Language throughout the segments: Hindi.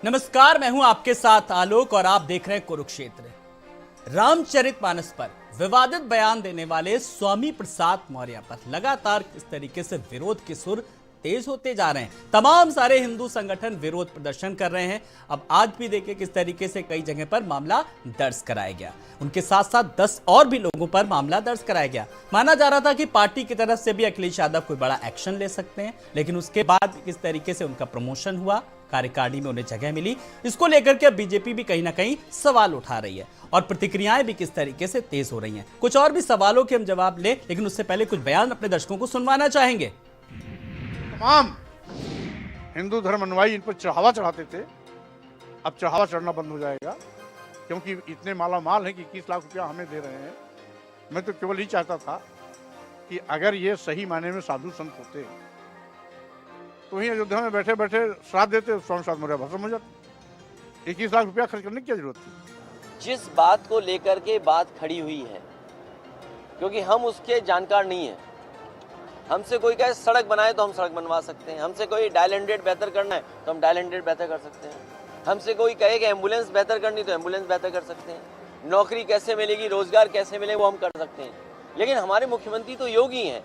नमस्कार, मैं हूं आपके साथ आलोक और आप देख रहे हैं कुरुक्षेत्र। रामचरितमानस पर विवादित बयान देने वाले स्वामी प्रसाद मौर्य पर लगातार किस तरीके से विरोध के सुर तेज होते जा रहे हैं। तमाम सारे हिंदू संगठन विरोध प्रदर्शन कर रहे हैं। अब आज भी देखिए किस तरीके से कई जगह पर मामला दर्ज कराया गया। उनके साथ साथ 10 और भी लोगों पर मामला दर्ज कराया गया। माना जा रहा था कि पार्टी की तरफ से भी अखिलेश यादव कोई बड़ा एक्शन ले सकते हैं, लेकिन उसके बाद किस तरीके से उनका प्रमोशन हुआ, कार्यकारिणी में उन्हें जगह मिली, इसको लेकर के बीजेपी भी कहीं ना कहीं सवाल उठा रही है और प्रतिक्रियाएं भी किस तरीके से तेज हो रही हैं। कुछ और भी सवालों के हम जवाब ले, लेकिन उससे पहले कुछ बयान अपने दर्शकों को सुनवाना चाहेंगे। तमाम हिंदू धर्म अनुयायी इन पर चढ़ावा चढ़ाते थे, अब चढ़ावा चढ़ना बंद हो जाएगा, क्योंकि इतने माला माल है कि 21 लाख रुपया हमें दे रहे हैं। मैं तो केवल ही चाहता था कि अगर ये सही मायने में साधु संत होते तो वहीं अयोध्या में बैठे बैठे श्राद्ध देते, स्वामी प्रसाद मौर्य भस्म हो जाते। 21 लाख रुपया खर्च करने की क्या जरूरत थी? जिस बात को लेकर के बात खड़ी हुई है, क्योंकि हम उसके जानकार नहीं है। हमसे कोई कहे सड़क बनाए तो हम सड़क बनवा सकते हैं, हमसे कोई डायल 100 बेहतर करना है तो हम डायल 100 बेहतर कर सकते हैं, हमसे कोई कहे कि एम्बुलेंस बेहतर करनी तो एम्बुलेंस बेहतर कर सकते हैं, नौकरी कैसे मिलेगी, रोजगार कैसे मिले वो हम कर सकते हैं। लेकिन हमारे मुख्यमंत्री तो योगी हैं,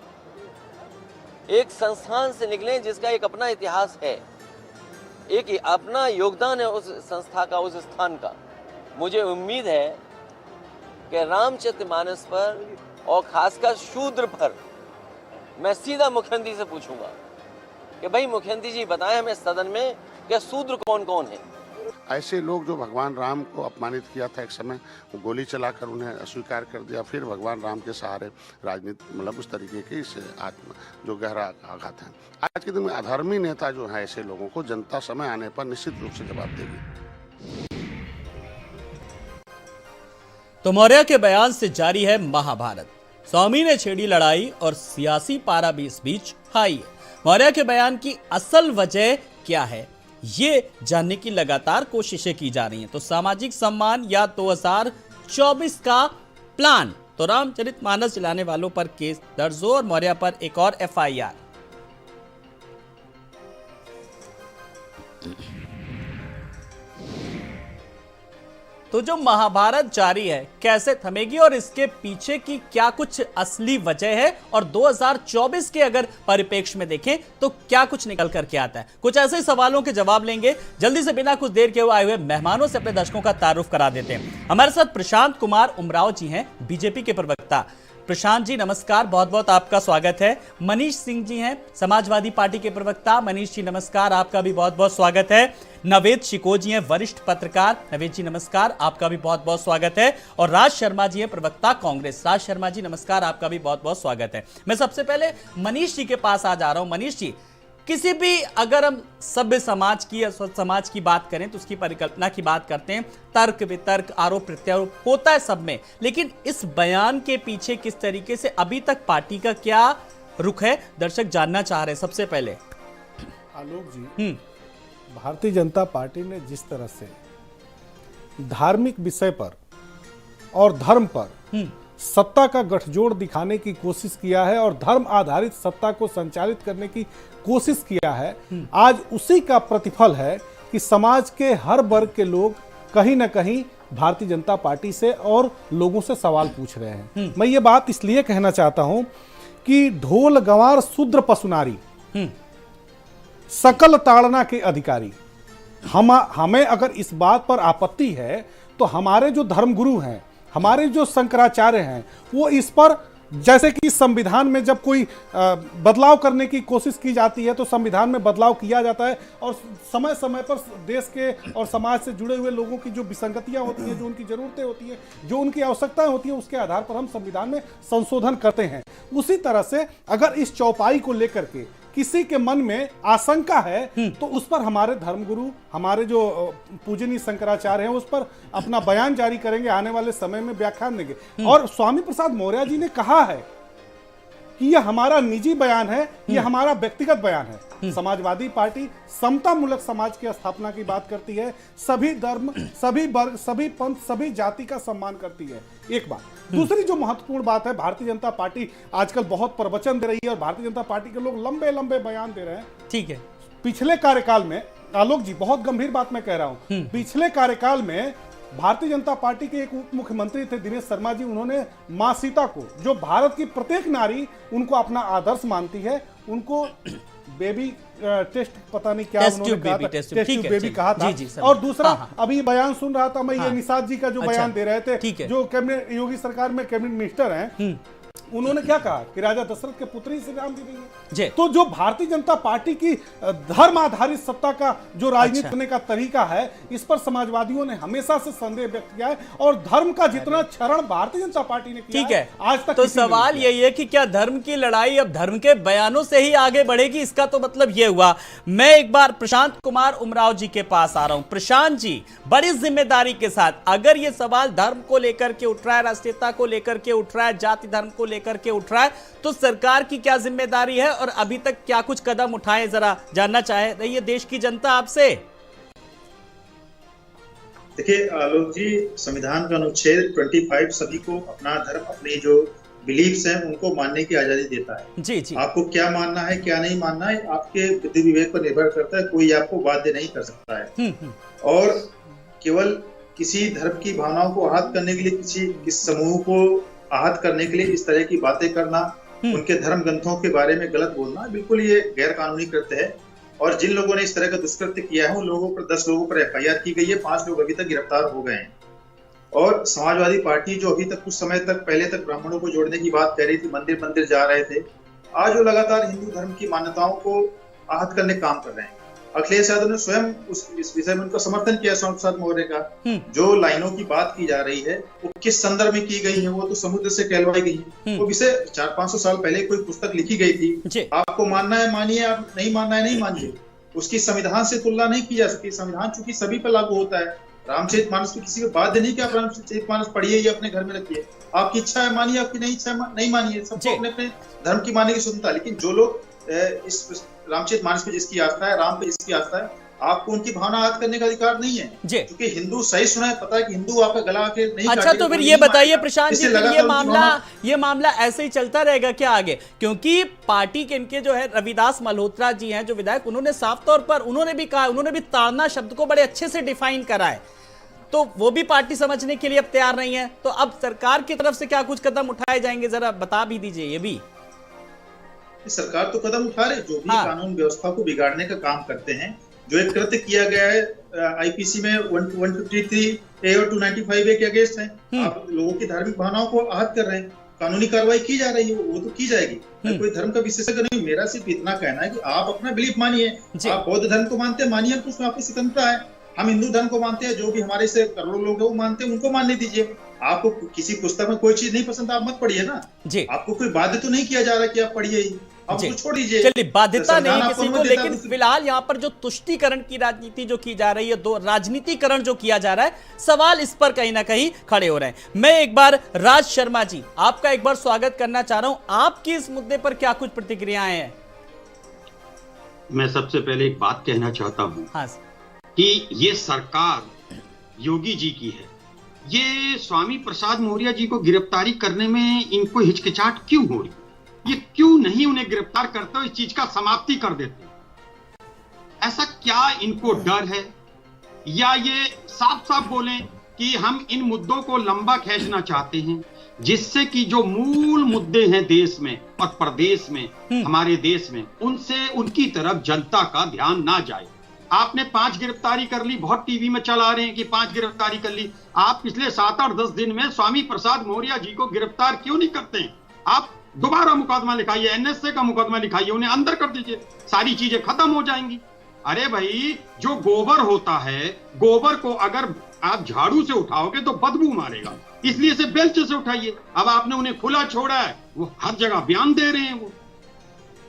एक संस्थान से निकले जिसका एक अपना इतिहास है, एक अपना योगदान है उस संस्था का, उस स्थान का। मुझे उम्मीद है कि रामचरितमानस पर और खासकर शूद्र पर मैं सीधा मुख्यमंत्री से पूछूंगा कि भाई मुख्यमंत्री जी बताएं हमें सदन में कि शूद्र कौन कौन है। ऐसे लोग जो भगवान राम को अपमानित किया था, एक समय वो गोली चलाकर उन्हें अस्वीकार कर दिया, फिर भगवान राम के सहारे राजनीति, मतलब उस तरीके की इस आत्मा जो गहरा आघात है। आज के दिन में अधर्मी नेता जो है, ऐसे लोगों को जनता समय आने पर निश्चित रूप से जवाब देगी। तो मौर्य के बयान से जारी है महाभारत। स्वामी ने छेड़ी लड़ाई और सियासी पारा भी इस बीच हाई है। मौर्य के बयान की असल वजह क्या है, ये जानने की लगातार कोशिशें की जा रही हैं। तो सामाजिक सम्मान या 2024 का प्लान, तो रामचरितमानस चलाने वालों पर केस दर्ज हो और मौर्य पर एक और FIR। तो जो महाभारत जारी है कैसे थमेगी और इसके पीछे की क्या कुछ असली वजह है, और 2024 के अगर परिप्रेक्ष्य में देखें तो क्या कुछ निकल करके आता है, कुछ ऐसे सवालों के जवाब लेंगे। जल्दी से बिना कुछ देर के आए हुए मेहमानों से अपने दर्शकों का तारुफ करा देते हैं। हमारे साथ प्रशांत कुमार उमराव जी हैं, बीजेपी के प्रवक्ता। प्रशांत जी नमस्कार, बहुत बहुत आपका स्वागत है। मनीष सिंह जी हैं, समाजवादी पार्टी के प्रवक्ता। मनीष जी नमस्कार, आपका भी बहुत बहुत स्वागत है। नवेद शिको जी हैं, वरिष्ठ पत्रकार। नवेद जी नमस्कार, आपका भी बहुत बहुत स्वागत है। और राज शर्मा जी हैं, प्रवक्ता कांग्रेस। राज शर्मा जी नमस्कार, आपका भी बहुत बहुत स्वागत है। मैं सबसे पहले मनीष जी के पास आ जा रहा हूं। मनीष जी, किसी भी अगर हम सभ्य समाज की या स्वच्छ समाज की बात करें तो उसकी परिकल्पना की बात करते हैं, तर्क वितर्क आरोप प्रत्यारोप होता है सब में, लेकिन इस बयान के पीछे किस तरीके से अभी तक पार्टी का क्या रुख है, दर्शक जानना चाह रहे हैं। सबसे पहले आलोक जी, भारतीय जनता पार्टी ने जिस तरह से धार्मिक विषय पर और धर्म पर सत्ता का गठजोड़ दिखाने की कोशिश किया है और धर्म आधारित सत्ता को संचालित करने की कोशिश किया है, आज उसी का प्रतिफल है कि समाज के हर वर्ग के लोग कहीं ना कहीं भारतीय जनता पार्टी से और लोगों से सवाल पूछ रहे हैं। मैं ये बात इसलिए कहना चाहता हूं कि ढोल गंवार शूद्र पशुनारी सकल ताड़ना के अधिकारी, हमें अगर इस बात पर आपत्ति है तो हमारे जो धर्मगुरु हैं, हमारे जो शंकराचार्य हैं, वो इस पर, जैसे कि संविधान में जब कोई बदलाव करने की कोशिश की जाती है तो संविधान में बदलाव किया जाता है और समय समय पर देश के और समाज से जुड़े हुए लोगों की जो विसंगतियां होती हैं, जो उनकी जरूरतें होती हैं, जो उनकी आवश्यकताएं होती हैं, उसके आधार पर हम संविधान में संशोधन करते हैं। उसी तरह से अगर इस चौपाई को लेकर के किसी के मन में आशंका है तो उस पर हमारे धर्मगुरु, हमारे जो पूजनीय शंकराचार्य हैं, उस पर अपना बयान जारी करेंगे, आने वाले समय में व्याख्यान देंगे। और स्वामी प्रसाद मौर्य जी ने कहा है कि यह हमारा निजी बयान है, यह हमारा व्यक्तिगत बयान है। समाजवादी पार्टी समतामूलक समाज की स्थापना की बात करती है, सभी धर्म, सभी वर्ग, सभी पंथ, सभी जाति का सम्मान करती है। एक बात। दूसरी जो महत्वपूर्ण बात है, भारतीय जनता पार्टी आजकल बहुत प्रवचन दे रही है और भारतीय जनता पार्टी के लोग लंबे लंबे बयान दे रहे हैं। ठीक है। पिछले कार्यकाल में आलोक जी, बहुत गंभीर बात मैं कह रहा हूं। पिछले कार्यकाल में भारतीय जनता पार्टी के एक उप मुख्यमंत्री थे दिनेश शर्मा जी, उन्होंने मां सीता को, जो भारत की प्रत्येक नारी उनको अपना आदर्श मानती है, उनको बेबी टेस्ट पता नहीं क्या टेस्ट उन्होंने ट्यूब कहा बेबी, था, टेस्ट टेस्ट ठीक ट्यूब है, बेबी ठीक। कहा था। जी, सर। और दूसरा, हाँ, हाँ। अभी बयान सुन रहा था मैं, हाँ। ये निषाद जी का जो अच्छा, बयान दे रहे थे, ठीक है। जो कैबिनेट योगी सरकार में कैबिनेट मिनिस्टर हैं, उन्होंने क्या कहा कि राजा दशरथ के पुत्री श्री राम दी गई जी। है। तो जो भारतीय जनता पार्टी की धर्म आधारित सत्ता का जो राजनीति अच्छा। करने का तरीका है, इस पर समाजवादियों ने हमेशा से संदेह व्यक्त किया है, और धर्म का जितना क्षरण भारतीय जनता पार्टी ने किया ठीक है, आज तक तो किसी ने नहीं सवाल किया। यही है कि क्या धर्म की लड़ाई अब धर्म के बयानों से ही आगे बढ़ेगी? इसका तो मतलब ये हुआ। मैं एक बार प्रशांत कुमार उमराव जी के पास आ रहा हूं। प्रशांत जी, बड़ी जिम्मेदारी के साथ, अगर ये सवाल धर्म को लेकर के उठ रहा है, राष्ट्रीयता को लेकर के उठ रहा है, जाति धर्म को लेकर के उठ रहा है, तो सरकार की क्या जिम्मेदारी है और अभी तक क्या कुछ कदम उठाए, जरा जानना चाहे रही है देश की जनता आपसे। देखिए आलोक जी, संविधान का अनुच्छेद 25 सभी को अपना धर्म, अपने जो बिलीफ्स हैं उनको मानने की आजादी देता है। जी जी। आपको क्या मानना है क्या नहीं मानना है आपके बुद्धि विवेक पर निर्भर करता है, कोई आपको बाध्य नहीं कर सकता है। और केवल किसी धर्म की भावनाओं को आहत करने के लिए, किस समूह को आहत करने के लिए इस तरह की बातें करना, उनके धर्म ग्रंथों के बारे में गलत बोलना, बिल्कुल ये गैर कानूनी कृत्य है। और जिन लोगों ने इस तरह का दुष्कृत्य किया है उन लोगों पर 10 लोगों पर FIR की गई है, 5 लोग अभी तक गिरफ्तार हो गए हैं। और समाजवादी पार्टी जो अभी तक कुछ समय तक पहले तक ब्राह्मणों को जोड़ने की बात कर रही थी, मंदिर मंदिर जा रहे थे, आज वो लगातार हिंदू धर्म की मान्यताओं को आहत करने काम कर रहे हैं। अखिलेश यादव ने स्वयं इस विषय में उनका समर्थन किया, श्यामा प्रसाद मौर्य का। जो लाइनों की बात की जा रही है वो किस संदर्भ में की गई है, वो तो समुद्र से कहलवाई गई है। वो विषय 400-500 साल पहले कोई पुस्तक लिखी गई थी। आपको मानना है मानिए, आप नहीं मानना है नहीं मानिए, उसकी संविधान से तुलना नहीं की जा सकती। संविधान चूंकि सभी पर लागू होता है। रामचरितमानस पे किसी को बाध्य नहीं कि आप रामचरितमानस पढ़िए या अपने घर में रखिए, आपकी इच्छा है मानिए, आपकी नहीं इच्छा है नहीं मानिए, सबको अपने अपने धर्म की मानने की स्वतंत्रता। लेकिन जो लोग इस रामचरितमानस पे जिसकी आस्था है, राम पे जिसकी आस्था है, आपको उनकी भावना आहत करने का अधिकार नहीं है, क्योंकि हिंदू सही सुना है, पता है कि हिंदू आपका गला के नहीं। अच्छा, तो फिर ये बताइए प्रशांत जी, ये मामला ऐसे ही चलता रहेगा क्या आगे? क्योंकि पार्टी के इनके जो है रविदास मल्होत्रा जी हैं जो विधायक, उन्होंने साफ तौर पर उन्होंने भी कहा, उन्होंने भी ताड़ना शब्द को बड़े अच्छे से डिफाइन करा है, तो वो भी पार्टी समझने के लिए अब तैयार नहीं है। तो अब सरकार की तरफ से क्या कुछ कदम उठाए जाएंगे, जरा बता भी दीजिए ये भी। सरकार तो कदम उठा रही, जो भी कानून व्यवस्था को बिगाड़ने का काम करते हैं। जो एक कृत्य किया गया है IPC में 153A और 295A के अगेंस्ट है, आप लोगों की धार्मिक भावनाओं को आहत कर रहे हैं, कानूनी कार्रवाई की जा रही है, वो तो की जाएगी। मैं कोई धर्म का विशेषज्ञ नहीं, मेरा सिर्फ इतना कहना है कि आप अपना बिलीफ मानिए। आप बौद्ध धर्म को मानते हैं मानिए, तो उसमें आपकी स्वतंत्रता है। हम हिंदू धर्म को मानते हैं, जो भी हमारे से करोड़ों लोग हैं वो मानते हैं, उनको मानने दीजिए। आपको किसी पुस्तक में कोई चीज नहीं पसंद, आप मत पढ़िए ना। आपको कोई बाध्य तो नहीं किया जा रहा कि आप पढ़िए ही, आप उसको छोड़ दीजिए। चलिए, बाध्यता नहीं किसी को, लेकिन फिलहाल यहाँ पर जो तुष्टीकरण की राजनीति जो की जा रही है, दो राजनीतिकरण जो किया जा रहा है, सवाल इस पर कहीं ना कहीं खड़े हो रहे हैं। मैं एक बार राज शर्मा जी, आपका एक बार स्वागत करना चाह रहा हूं। आपकी इस मुद्दे पर क्या कुछ प्रतिक्रियाएं हैं? मैं सबसे पहले एक बात कहना चाहता हूं। हाँ। कि ये सरकार योगी जी की है, ये स्वामी प्रसाद मौर्य जी को गिरफ्तारी करने में इनको हिचकिचाहट क्यों हो रही? ये क्यों नहीं उन्हें गिरफ्तार करते हो, इस चीज का समाप्ति कर देते? ऐसा क्या इनको डर है, या ये साफ साफ बोलें कि हम इन मुद्दों को लंबा खींचना चाहते हैं, जिससे कि जो मूल मुद्दे हैं देश में और प्रदेश में, हमारे देश में, उनसे उनकी तरफ जनता का ध्यान ना जाए। आपने 5 गिरफ्तारी कर ली, बहुत टीवी में चला रहे हैं कि 5 गिरफ्तारी कर ली। आप पिछले 7-8-10 दिन में स्वामी प्रसाद मौर्य जी को गिरफ्तार क्यों नहीं करते हैं? आप दोबारा मुकदमा लिखाइए, NSA का मुकदमा लिखाइए, उन्हें अंदर कर दीजिए, सारी चीजें खत्म हो जाएंगी। अरे भाई, जो गोबर होता है, गोबर को अगर आप झाड़ू से उठाओगे तो बदबू मारेगा, इसलिए इसे बेल्चे से उठाइए। अब आपने उन्हें खुला छोड़ा है, वो हर जगह बयान दे रहे हैं। वो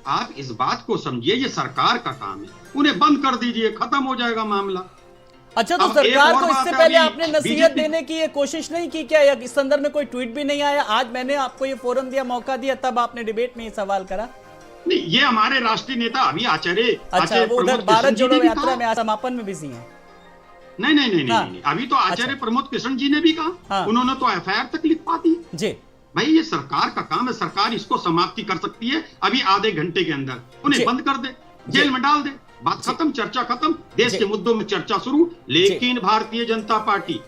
आप इस बात को समझिए, ये सरकार का काम है, उन्हें बंद कर दीजिए, खत्म हो जाएगा मामला। अच्छा, तो सरकार को इससे पहले आपने नसीहत देने की ये कोशिश नहीं की क्या? इस संदर्भ में कोई ट्वीट भी नहीं आया? आज मैंने आपको ये फोरम दिया, मौका दिया, तब आपने डिबेट में ये सवाल करा। नहीं, ये हमारे राष्ट्रीय नेता अभी आचार्य, अच्छा, वो उधर भारत जोड़ो यात्रा में समापन में बिजी हैं। नहीं, अभी तो आचार्य प्रमोद कृष्ण जी ने भी कहा, उन्होंने तो FIR तक लिखवा दी जी। भाई, ये सरकार का काम है, सरकार इसको समाप्ति कर सकती है अभी आधे घंटे के अंदर, उन्हें बंद कर दे, जेल में डाल दे। बात खत्म, चर्चा खत्म, देश के मुद्दों में चर्चा शुरू। लेकिन भारतीय जनता पार्टी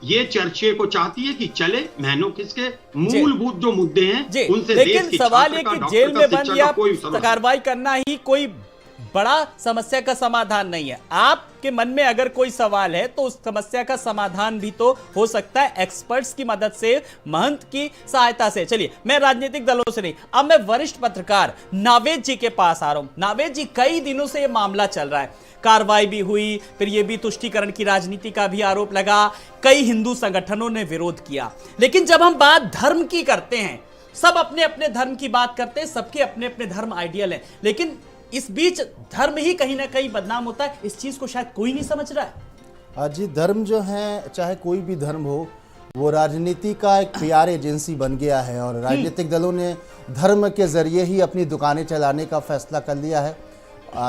ये चर्चे को चाहती है कि चले महीनों किसके मूलभूत जो मुद्दे हैं उनसे। लेकिन सवाल ये कि जेल में बंद या कार्रवाई करना ही कोई बड़ा समस्या का समाधान नहीं है। आपके मन में अगर कोई सवाल है तो उस समस्या का समाधान भी तो हो सकता है एक्सपर्ट्स की मदद से, महंत की सहायता से। चलिए, मैं राजनीतिक दलों से नहीं, अब मैं वरिष्ठ पत्रकार नावेद जी के पास आ रहा हूं। नावेद जी, कई दिनों से यह मामला चल रहा है, कार्रवाई भी हुई, फिर यह भी तुष्टीकरण की राजनीति का भी आरोप लगा, कई हिंदू संगठनों ने विरोध किया। लेकिन जब हम बात धर्म की करते हैं, सब अपने अपने धर्म की बात करते हैं, सबके अपने अपने धर्म आइडियल है, लेकिन इस बीच धर्म ही कहीं ना कहीं बदनाम होता है। इस चीज को शायद कोई नहीं समझ रहा है। जी, धर्म जो है, चाहे कोई भी धर्म हो, वो राजनीति का एक पीआर एजेंसी बन गया है और राजनीतिक दलों ने धर्म के जरिए ही अपनी दुकानें चलाने का फैसला कर लिया है।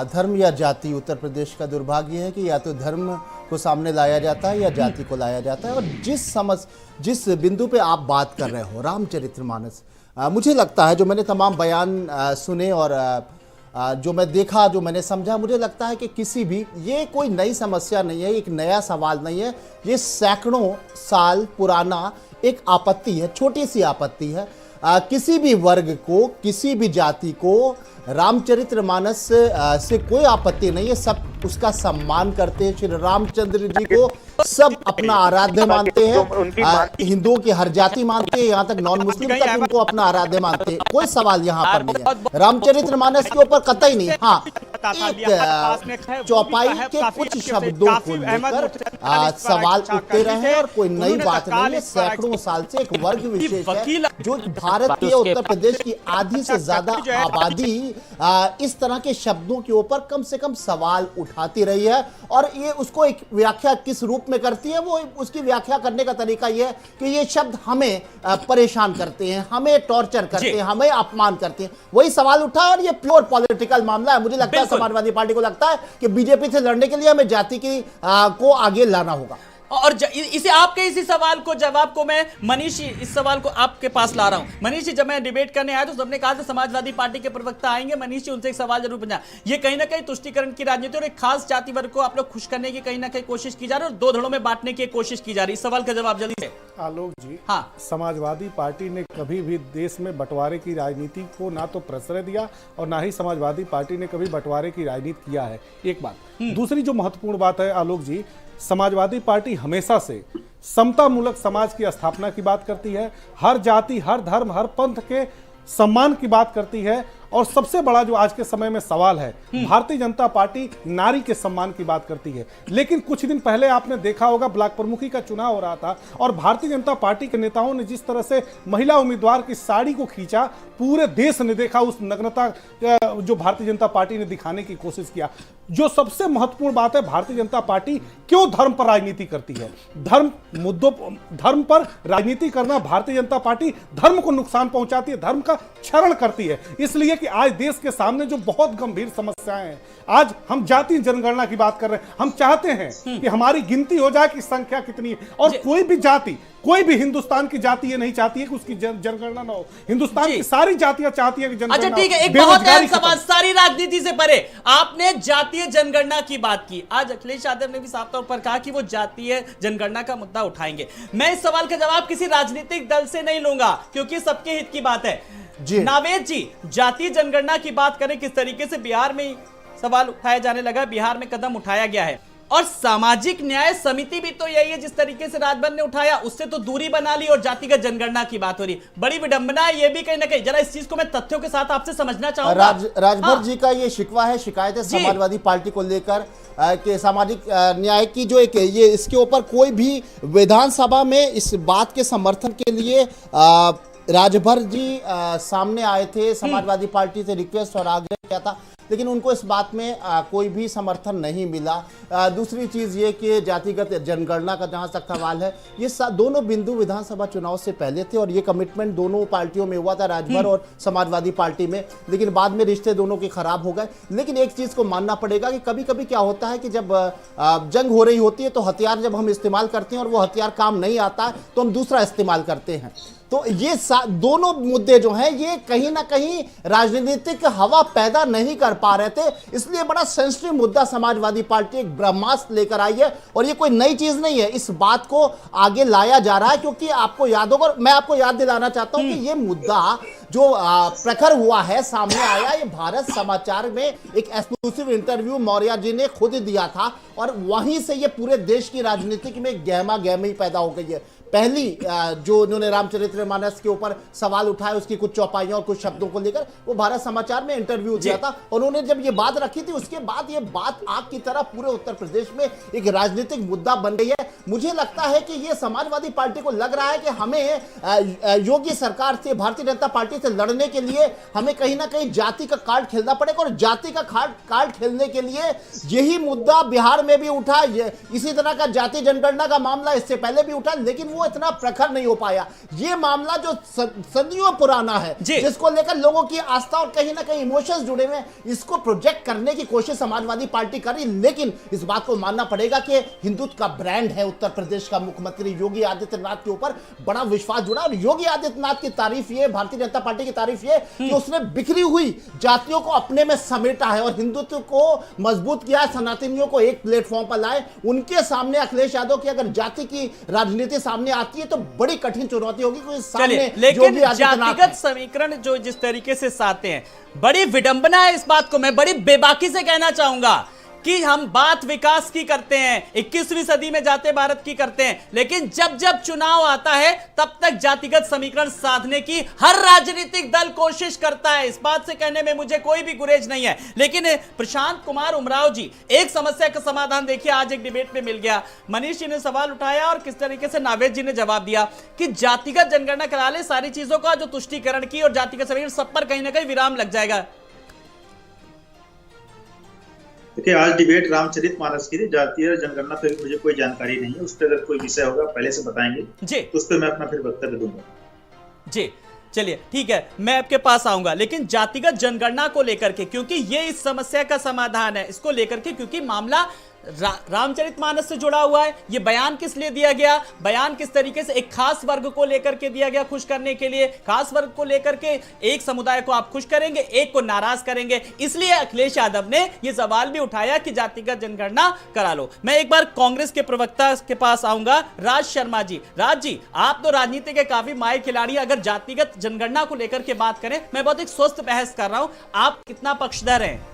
धर्म या जाति, उत्तर प्रदेश का दुर्भाग्य है कि या तो धर्म को सामने लाया जाता है या जाति को लाया जाता है। और जिस बिंदु पे आप बात कर रहे हो, रामचरितमानस, मुझे लगता है, जो मैंने तमाम बयान सुने और जो मैं देखा, जो मैंने समझा, मुझे लगता है कि किसी भी, ये कोई नई समस्या नहीं है, एक नया सवाल नहीं है, ये सैकड़ों साल पुराना एक आपत्ति है, छोटी सी आपत्ति है। किसी भी वर्ग को, किसी भी जाति को रामचरितमानस से कोई आपत्ति नहीं है। सब उसका सम्मान करते हैं। श्री रामचंद्र जी को सब अपना आराध्य मानते हैं। हिंदुओं की हर जाति मानते हैं, यहाँ तक नॉन मुस्लिम तक उनको अपना आराध्य मानते हैं। कोई सवाल यहाँ पर नहीं है रामचरितमानस के ऊपर, कतई नहीं। हाँ, एक चौपाई के कुछ शब्दों को लेकर सवाल उठते रहे हैं और कोई नई बात नहीं है। सैकड़ों साल से एक वर्ग विशेष है जो भारत के उत्तर प्रदेश की आधी से ज्यादा आबादी इस तरह के शब्दों के ऊपर कम से कम सवाल उठाती रही है। और ये उसको एक व्याख्या किस रूप में करती है, वो उसकी व्याख्या करने का तरीका यह है कि ये शब्द हमें परेशान करते हैं, हमें टॉर्चर करते हैं, हमें अपमान करते हैं। वही सवाल उठा और ये प्योर पॉलिटिकल मामला है। मुझे लगता है समाजवादी पार्टी को लगता है कि बीजेपी से लड़ने के लिए हमें जाति की को आगे लाना होगा। और इसे आपके इसी सवाल को जवाब को मैं मनीष, इस सवाल को आपके पास ला रहा हूं। मनीष जी, जब मैं डिबेट करने आया तो सबने कहा था समाजवादी पार्टी के प्रवक्ता आएंगे, मनीष जी उनसे एक सवाल जरूर पूछना। ये कहीं ना कहीं तुष्टीकरण की राजनीति और एक खास जाति वर्ग को आप लोग खुश करने की कहीं ना कहीं कोशिश की जा रही है और दो धड़ों में बांटने की कोशिश की जा रही है। इस सवाल का जवाब जल्दी से। आलोक जी, हाँ, समाजवादी पार्टी ने कभी भी देश में बंटवारे की राजनीति को ना तो प्रश्रय दिया और ना ही समाजवादी पार्टी ने कभी बंटवारे की राजनीति किया है। एक बात। दूसरी जो महत्वपूर्ण बात है आलोक जी, समाजवादी पार्टी हमेशा से समतामूलक समाज की स्थापना की बात करती है, हर जाति, हर धर्म, हर पंथ के सम्मान की बात करती है। और सबसे बड़ा जो आज के समय में सवाल है, भारतीय जनता पार्टी नारी के सम्मान की बात करती है। लेकिन कुछ दिन पहले आपने देखा होगा, ब्लॉक प्रमुखी का चुनाव हो रहा था और भारतीय जनता पार्टी के नेताओं ने जिस तरह से महिला उम्मीदवार की साड़ी को खींचा, पूरे देश ने देखा उस नग्नता जो भारतीय जनता पार्टी ने दिखाने की कोशिश किया। जो सबसे महत्वपूर्ण बात है, भारतीय जनता पार्टी क्यों धर्म पर राजनीति करती है? धर्म पर राजनीति करना, भारतीय जनता पार्टी धर्म को नुकसान पहुंचाती है, धर्म का क्षरण करती है। इसलिए कि आज देश के सामने जो बहुत गंभीर समस्याएं हैं, आज हम जाति जनगणना की बात कर रहे हैं, हम चाहते हैं कि हमारी गिनती हो जाए कि संख्या कितनी है। और कोई भी जाति, कोई भी हिंदुस्तान की जाति ये नहीं चाहती है कि उसकी जनगणना ना हो। हिंदुस्तान की सारी जातियां चाहती है कि जनगणना। अच्छा ठीक है, एक बहुत अहम सवाल, सारी राजनीति से परे, आपने जातीय जनगणना की बात की। आज अखिलेश यादव ने भी साफ तौर पर कहा कि वो जातीय जनगणना का मुद्दा उठाएंगे। मैं इस सवाल का जवाब किसी राजनीतिक दल से नहीं लूंगा क्योंकि सबके हित की बात है। नावेद जी, जातीय जनगणना की बात करें, किस तरीके से बिहार में सवाल उठाया जाने लगा, बिहार में कदम उठाया गया है। और सामाजिक न्याय समिति भी तो यही है, जिस तरीके से राजभर ने उठाया उससे तो दूरी बना ली और जातिगत जनगणना की बात हो रही। बड़ी विडंबना है ये भी कहीं ना कहीं। जरा इस चीज को मैं तथ्यों के साथ आपसे समझना चाहूंगा। राजभर जी का ये शिकवा है, शिकायत है समाजवादी पार्टी को लेकर कि सामाजिक न्याय की जो एक ये, इसके ऊपर कोई भी विधानसभा में इस बात के समर्थन के लिए राजभर जी सामने आए थे, समाजवादी पार्टी से रिक्वेस्ट और आग्रह किया था, लेकिन उनको इस बात में कोई भी समर्थन नहीं मिला। दूसरी चीज़ ये कि जातिगत जनगणना का जहाँ तक सवाल है, ये दोनों बिंदु विधानसभा चुनाव से पहले थे और ये कमिटमेंट दोनों पार्टियों में हुआ था, राजभर और समाजवादी पार्टी में, लेकिन बाद में रिश्ते दोनों के खराब हो गए। लेकिन एक चीज़ को मानना पड़ेगा कि कभी कभी क्या होता है कि जब जंग हो रही होती है तो हथियार जब हम इस्तेमाल करते हैं और वो हथियार काम नहीं आता है तो हम दूसरा इस्तेमाल करते हैं। तो ये दोनों मुद्दे जो हैं ये कहीं ना कहीं राजनीतिक हवा पैदा पैदा नहीं कर पा रहे थे, इसलिए बड़ा सेंसिटिव मुद्दा समाजवादी पार्टी एक ब्रह्मास्त्र लेकर आई है। और ये कोई नई चीज नहीं है, इस बात को आगे लाया जा रहा है, क्योंकि आपको याद होगा, मैं आपको याद दिलाना चाहता हूं कि ये मुद्दा जो प्रखर हुआ है, सामने आया, ये भारत समाचार में एक एक्सक्लूसिव इंटरव्यू मौर्य जी ने खुद दिया था, और वहीं से ये पूरे देश की राजनीति में गहमा गहमी पैदा हो गई है। पहली जो उन्होंने रामचरितमानस के ऊपर सवाल उठाए, उसकी कुछ चौपाइयों और कुछ शब्दों को लेकर, वो भारत समाचार में इंटरव्यू दिया था, और उन्होंने जब ये बात रखी थी, उसके बाद ये बात आग की तरह पूरे उत्तर प्रदेश में एक राजनीतिक मुद्दा बन गई है। मुझे लगता है कि ये समाजवादी पार्टी को लग रहा है कि हमें योगी सरकार से, भारतीय जनता पार्टी से लड़ने के लिए हमें कहीं ना कहीं जाति का कार्ड खेलना पड़ेगा, और जाति का कार्ड खेलने के लिए यही मुद्दा बिहार में भी उठा। इसी तरह का जाति जनगणना का मामला इससे पहले भी उठा, लेकिन वो इतना प्रखर नहीं हो पाया। ये मामला जो सदियों पुराना है, जिसको लेकर लोगों की आस्था और कहीं ना कहीं इमोशंस जुड़े हुए हैं, इसको प्रोजेक्ट करने की कोशिश समाजवादी पार्टी कर रही। लेकिन इस बात को मानना पड़ेगा कि हिंदुत्व का ब्रांड है उत्तर प्रदेश का मुख्यमंत्री योगी आदित्यनाथ के ऊपर बड़ा विश्वास जुड़ा। और योगी आदित्यनाथ की तारीफ ये, भारतीय जनता पार्टी की तारीफ ये कि उसने बिखरी हुई जातियों को अपने में समेटा है और हिंदुत्व को मजबूत किया है, सनातनियों को एक प्लेटफॉर्म पर लाए। उनके सामने अखिलेश यादव की अगर जाति की राजनीति सामने आती है तो बड़ी कठिन चुनौती होगी, क्योंकि सामने लेकिन जातिगत समीकरण जो जिस तरीके से साधते हैं, बड़ी विडंबना है। इस बात को मैं बड़ी बेबाकी से कहना चाहूंगा कि हम बात विकास की करते हैं, 21वीं सदी में जाते भारत की करते हैं, लेकिन जब जब चुनाव आता है तब तक जातिगत समीकरण साधने की हर राजनीतिक दल कोशिश करता है। इस बात से कहने में मुझे कोई भी गुरेज नहीं है। लेकिन प्रशांत कुमार उमराव जी, एक समस्या का समाधान देखिए, आज एक डिबेट में मिल गया। मनीष जी ने सवाल उठाया और किस तरीके से नावेद जी ने जवाब दिया कि जातिगत जनगणना करा ले, सारी चीजों का जो तुष्टीकरण की और जातिगत समीकरण, सब पर कहीं ना कहीं विराम लग जाएगा। देखिए, आज डिबेट रामचरितमानस की थी, जातीय जनगणना पे मुझे कोई जानकारी नहीं है। उस पर अगर कोई विषय होगा पहले से बताएंगे जी, तो उस पर मैं अपना फिर वक्तव्य दूंगा जी। चलिए ठीक है, मैं आपके पास आऊंगा, लेकिन जातिगत जनगणना को लेकर के, क्योंकि ये इस समस्या का समाधान है, इसको लेकर के, क्योंकि मामला रामचरितमानस से जुड़ा हुआ है। ये बयान किस लिए दिया गया, बयान किस तरीके से एक खास वर्ग को लेकर के दिया गया, खुश करने के लिए, खास वर्ग को लेकर के, एक समुदाय को आप खुश करेंगे, एक को नाराज करेंगे, इसलिए अखिलेश यादव ने यह सवाल भी उठाया कि जातिगत जनगणना करा लो। मैं एक बार कांग्रेस के प्रवक्ता के पास आऊंगा, राज शर्मा जी। राज जी, आप तो राजनीति के काफी माहिर खिलाड़ी, अगर जातिगत जनगणना को लेकर के बात करें, मैं बहुत एक स्वस्थ बहस कर रहा हूं, आप कितना पक्षधर हैं?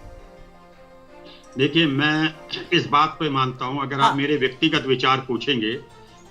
देखिए, मैं इस बात पे मानता हूं, अगर आप मेरे व्यक्तिगत विचार पूछेंगे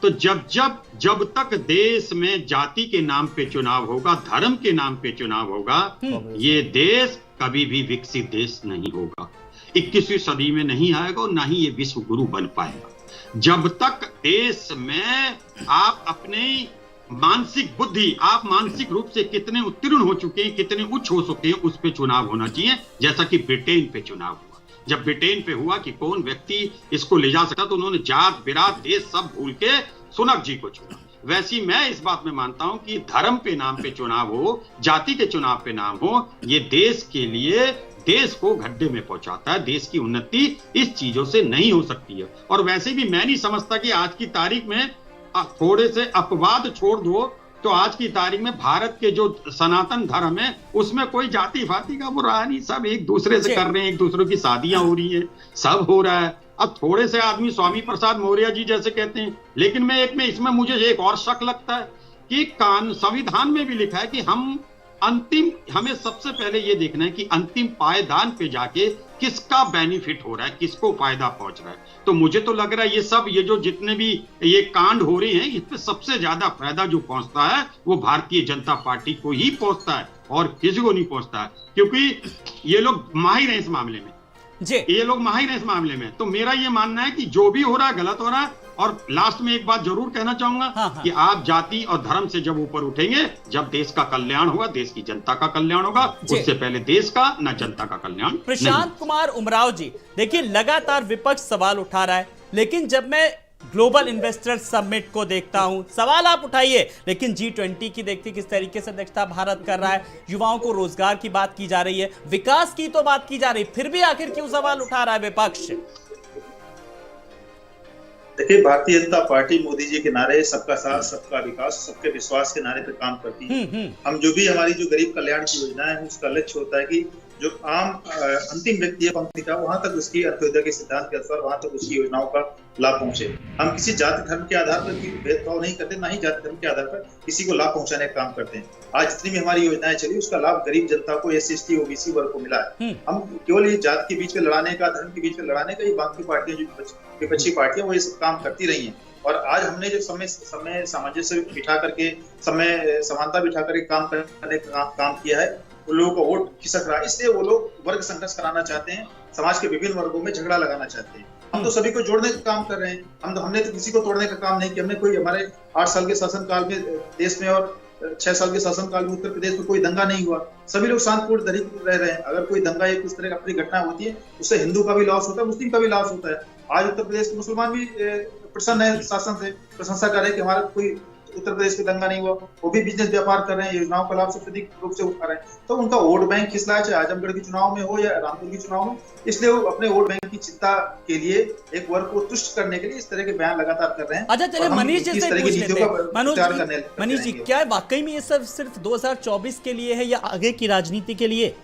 तो जब तक देश में जाति के नाम पे चुनाव होगा, धर्म के नाम पे चुनाव होगा, ये देश कभी भी विकसित देश नहीं होगा, 21वीं सदी में नहीं आएगा और ना ही ये विश्व गुरु बन पाएगा। जब तक देश में आप अपने मानसिक बुद्धि, आप मानसिक रूप से कितने उत्तीर्ण हो चुके हैं, कितने उच्च हो चुके हैं, उस पे चुनाव होना चाहिए। जैसा कि ब्रिटेन पे चुनाव हुआ, जब ब्रिटेन पे हुआ कि कौन व्यक्ति इसको ले जा सकता, तो उन्होंने जात बिरात देश सब भूल के सुनक जी को चुना। वैसी मैं इस बात में मानता हूं कि धर्म पे नाम पे चुनाव हो, जाति के चुनाव पे नाम हो, ये देश के लिए, देश को गड्ढे में पहुंचाता है। देश की उन्नति इस चीजों से नहीं हो सकती है। और वैसे भी मैं नहीं समझता कि आज की तारीख में थोड़े से अपवाद छोड़ दो तो आज की तारीख में भारत के जो सनातन धर्म है उसमें कोई जाति फाति का वो रहा नहीं, सब एक दूसरे से कर रहे हैं, एक दूसरे की शादियां हो रही हैं, सब हो रहा है। अब थोड़े से आदमी स्वामी प्रसाद मौर्य जी जैसे कहते हैं, लेकिन मैं इसमें मुझे एक और शक लगता है कि संविधान में भी लिखा है कि हमें सबसे पहले ये देखना है कि अंतिम पायदान पे जाके किसका बेनिफिट हो रहा है, किसको फायदा पहुंच रहा है। तो मुझे तो लग रहा है ये जो जितने भी ये कांड हो रहे हैं, इस पे सबसे ज्यादा फायदा जो पहुंचता है वो भारतीय जनता पार्टी को ही पहुंचता है और किसी को नहीं पहुंचता है, क्योंकि ये लोग माहिर हैं इस मामले में जी, ये लोग माहिर हैं इस मामले में। तो मेरा ये मानना है कि जो भी हो रहा है गलत हो रहा है। और लास्ट में एक बात जरूर कहना चाहूंगा कि आप जाति और धर्म से जब ऊपर उठेंगे, जब देश का कल्याण होगा, देश की जनता का कल्याण होगा, उससे पहले देश का ना जनता का कल्याण। प्रशांत कुमार उमराव जी, देखिए लगातार विपक्ष सवाल उठा रहा है, लेकिन जब मैं ग्लोबल इन्वेस्टर समिट को देखता हूं, सवाल आप उठाइए, लेकिन G20 की देखते किस तरीके से अध्यक्षता भारत कर रहा है, युवाओं को रोजगार की बात की जा रही है, विकास की तो बात की जा रही, फिर भी आखिर क्यों सवाल उठा रहा है विपक्ष? देखिए, भारतीय जनता पार्टी मोदी जी के नारे सबका साथ, सबका विकास, सबके विश्वास के नारे पर काम करती है। हम जो भी हमारी जो गरीब कल्याण की योजना है, उसका लक्ष्य होता है कि जो आम अंतिम व्यक्ति है पंक्ति का, वहां तक उसकी अंत्योदय के सिद्धांत के अनुसार वहां तक उसकी योजनाओं का लाभ पहुंचे। हम किसी जाति धर्म के आधार पर भेदभाव नहीं करते, ना ही जाति धर्म के आधार पर किसी को लाभ पहुंचाने का काम करते हैं। आज जितनी भी हमारी योजनाएं चली उसका लाभ गरीब जनता को, SC ST OBC वर्ग को मिला है। हम केवल ये जाति के बीच में लड़ाने का, धर्म के बीच में लड़ाने का, ये बाकी पार्टियां जो विपक्षी पार्टियां वो ये सब काम करती रही हैं। और आज हमने जो समय सामंजस्य बिठा करके, समय समानता बिठा करके काम करने का काम किया है, उन लोगों का वोट खिसक रहा है। इसलिए वो लोग वर्ग संघर्ष कराना चाहते हैं, समाज के विभिन्न वर्गों में झगड़ा लगाना चाहते हैं। हम तो सभी को जोड़ने का काम कर रहे हैं। हमने तो किसी को तोड़ने का काम नहीं किया। हमने कोई, हमारे 8 साल के शासनकाल में देश में और 6 साल के शासनकाल में उत्तर प्रदेश में कोई दंगा नहीं हुआ। सभी लोग शांतिपूर्ण तरीके रह रहे हैं। अगर कोई दंगा या किस तरह की अपनी घटना होती है उससे हिंदू का भी लॉस होता है, मुस्लिम का भी लॉस होता है। आज उत्तर प्रदेश के मुसलमान भी प्रसन्न है, शासन से प्रशंसा कर रहे हैं कि हमारा कोई उत्तर प्रदेश में दंगा नहीं हुआ। वो भी बिजनेस व्यापार कर रहे हैं, योजनाओं का लाभ सबसे अधिक रूप से उठा रहे हैं। तो उनका वोट बैंक खिसला है, चाहे आजमगढ़ के चुनाव में हो या रामपुर के चुनाव में। इसलिए वो अपने वोट बैंक की चिंता के लिए, एक वर्ग को तुष्ट करने के लिए इस तरह के बयान लगातार कर रहे हैं। अच्छा, चलिए मनीष जी से पूछ लेते हैं। मनीष जी, क्या वाकई में ये सब सिर्फ 2024 के लिए है या आगे की राजनीति के लिए?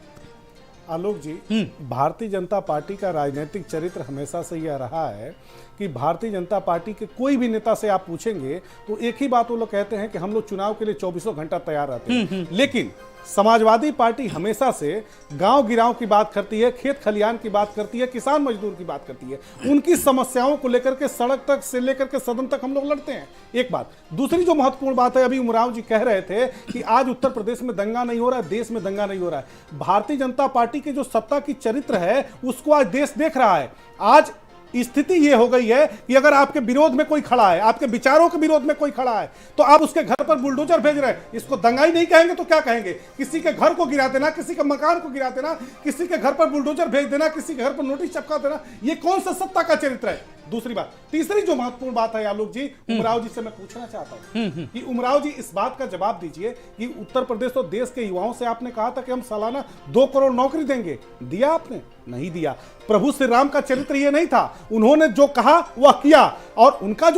आलोक जी, भारतीय जनता पार्टी का राजनीतिक चरित्र हमेशा से यह रहा है कि भारतीय जनता पार्टी के कोई भी नेता से आप पूछेंगे तो एक ही बात वो लोग कहते हैं कि हम लोग चुनाव के लिए 24 घंटा तैयार रहते हैं। लेकिन समाजवादी पार्टी हमेशा से गांव गिराव की बात करती है, खेत खलियान की बात करती है, किसान मजदूर की बात करती है। उनकी समस्याओं को लेकर के सड़क तक से लेकर के सदन तक हम लोग लड़ते हैं। एक बात। दूसरी जो महत्वपूर्ण बात है, अभी उमराव जी कह रहे थे कि आज उत्तर प्रदेश में दंगा नहीं हो रहा है, देश में दंगा नहीं हो रहा है। भारतीय जनता पार्टी के जो सत्ता की चरित्र है उसको आज देश देख रहा है। आज स्थिति ये हो गई है कि अगर आपके विरोध में कोई खड़ा है, आपके विचारों के विरोध में कोई खड़ा है, तो आप उसके घर पर बुलडोजर भेज रहे हैं। इसको दंगाई नहीं कहेंगे तो क्या कहेंगे? किसी के घर को गिरा देना, किसी के मकान को गिरा देना, किसी के घर पर बुलडोजर भेज देना, किसी के घर पर नोटिस चिपका देना, ये कौन सा सत्ता का चरित्र है? दूसरी बात। तीसरी जो महत्वपूर्ण बात है आलोक जी, उमराव जी से मैं पूछना चाहता हूं कि उमराव जी इस बात का जवाब दीजिए कि उत्तर प्रदेश और देश के युवाओं से आपने कहा था कि हम सालाना 2 करोड़ नौकरी देंगे, दिया आपने? नहीं दिया। प्रभु श्री राम का चरित्र ये नहीं था। उन्होंने जो कहा वह किया। और उनका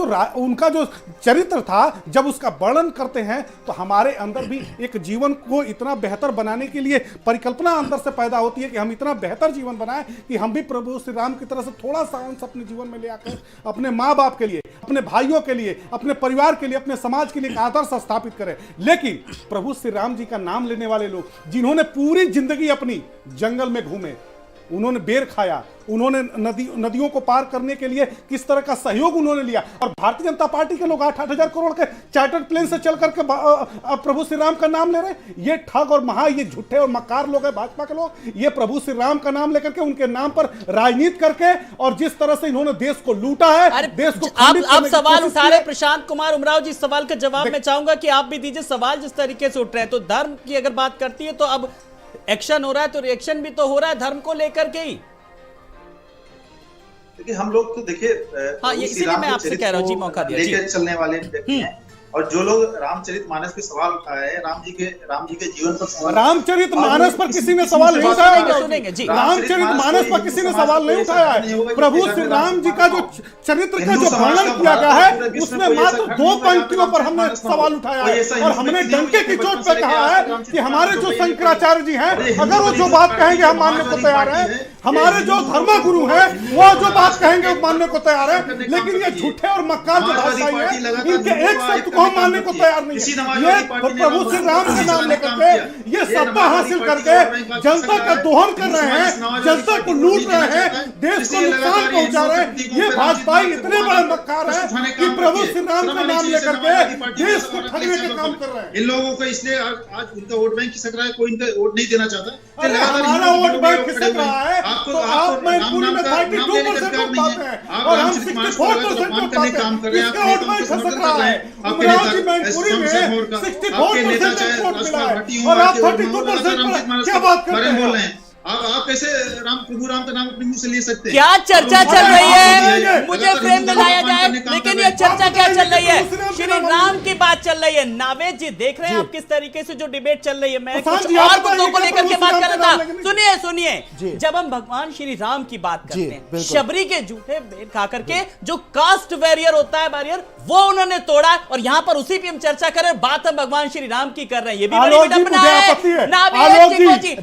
जो चरित्र था, जब उसका वर्णन करते हैं तो हमारे अंदर भी एक जीवन को इतना बेहतर बनाने के लिए परिकल्पना अंदर से पैदा होती है कि हम इतना बेहतर जीवन बनाएं कि हम भी प्रभु श्री राम की तरह से थोड़ा सा अंश अपने जीवन में ले आकर अपने माँ बाप के लिए, अपने भाइयों के लिए, अपने परिवार के लिए, अपने समाज के लिए एक आदर्श स्थापित करें। लेकिन प्रभु श्री राम जी का नाम लेने वाले लोग, जिन्होंने पूरी जिंदगी अपनी जंगल में घूमे, उन्होंने बेर खाया, उन्होंने नदियों को पार करने के लिए किस तरह का सहयोग उन्होंने लिया, और भारतीय जनता पार्टी के लोग 8-8 हजार करोड़ के चार्टर्ड प्लेन से चल करके प्रभु श्री राम का नाम ले रहे। ये ठग और ये झूठे और मक्कार लोग हैं भाजपा के लोग। ये प्रभु श्री राम का नाम लेकर के, उनके नाम पर राजनीति करके, और जिस तरह से इन्होंने देश को लूटा है, देश को आप सवाल उठा रहे प्रशांत कुमार उमराव जी, सवाल का जवाब मैं चाहूंगा कि आप भी दीजिए। सवाल जिस तरीके से उठ रहे हैं, तो धर्म की अगर बात करती है तो अब एक्शन हो रहा है, तो रिएक्शन भी तो हो रहा है धर्म को लेकर के ही। देखिए, हम लोग तो देखिए, हाँ, ये इसीलिए मैं आपसे कह रहा हूँ जी, मौका दिया लेकर चलने वाले व्यक्ति हैं। और जो लोग रामचरितमानस पे सवाल उठाए हैं, राम जी के जीवन पर सवाल, रामचरितमानस पर किसी ने सवाल नहीं उठाया। रामचरितमानस पर किसी ने सवाल नहीं उठाया है। प्रभु श्री राम जी का जो चरित्र का जो वर्णन किया गया है, उसमें मात्र 2 पंक्तियों पर हमने सवाल उठाया है, और हमने डंके की चोट पर कहा है कि हमारे जो शंकराचार्य जी हैं, अगर वो जो बात कहेंगे हम मानने को तैयार हैं। हमारे जो धर्मगुरु हैं, वो जो बात कहेंगे वो मानने को तैयार है। लेकिन ये झूठे और मक्कार जो भाषाई हैं, इनके एक शब्द को हम मानने को तैयार नहीं है। ये प्रभु श्री राम के नाम लेकर के ये सत्ता हासिल करके जनता का दोहन कर रहे हैं, जनता को लूट रहे हैं, देश को नुकसान पहुंचा रहे हैं। ये भाजपाई इतने बड़े मक्कार हैं कि प्रभु श्री राम का नाम लेकर के देश को ठगने का काम कर रहे हैं। इन लोगों को इसलिए आज उनका वोट बैंक खिसक रहा है, कोई इनका वोट नहीं देना चाहता। हमारा वोट बैंक खिसक रहा है तो आप मैनपुरी में 32% वोट पाते हैं और हम 64% वोट पाते हैं। इसका वोट बैंक खिसक रहा है। उमराव जी मैनपुरी में 64% वोट मिला है और आप 32% पर क्या बात कर रहे हैं? आप कैसे प्रभु राम का नाम अपने मुंह से ले सकते हैं? क्या चर्चा चल रही है? मुझे फ्रेम में लाया जाए। लेकिन ये चर्चा क्या चल रही है? श्री राम की बात चल रही है। नावेद जी, देख रहे हैं आप किस तरीके से जो डिबेट चल रही है। मैं कुछ और मुद्दों को लेकर के बात कर रहा था। सुनिए, जब हम भगवान श्री राम की बात करते हैं, शबरी के जूठे बेर खा करके जो कास्ट बैरियर होता है, बैरियर, वो उन्होंने तोड़ा, और यहाँ पर उसी पे हम चर्चा कर रहे हैं। बात हम भगवान श्री राम की कर रहे हैं। ये भी बड़ी विडंबना है। नावेद जी,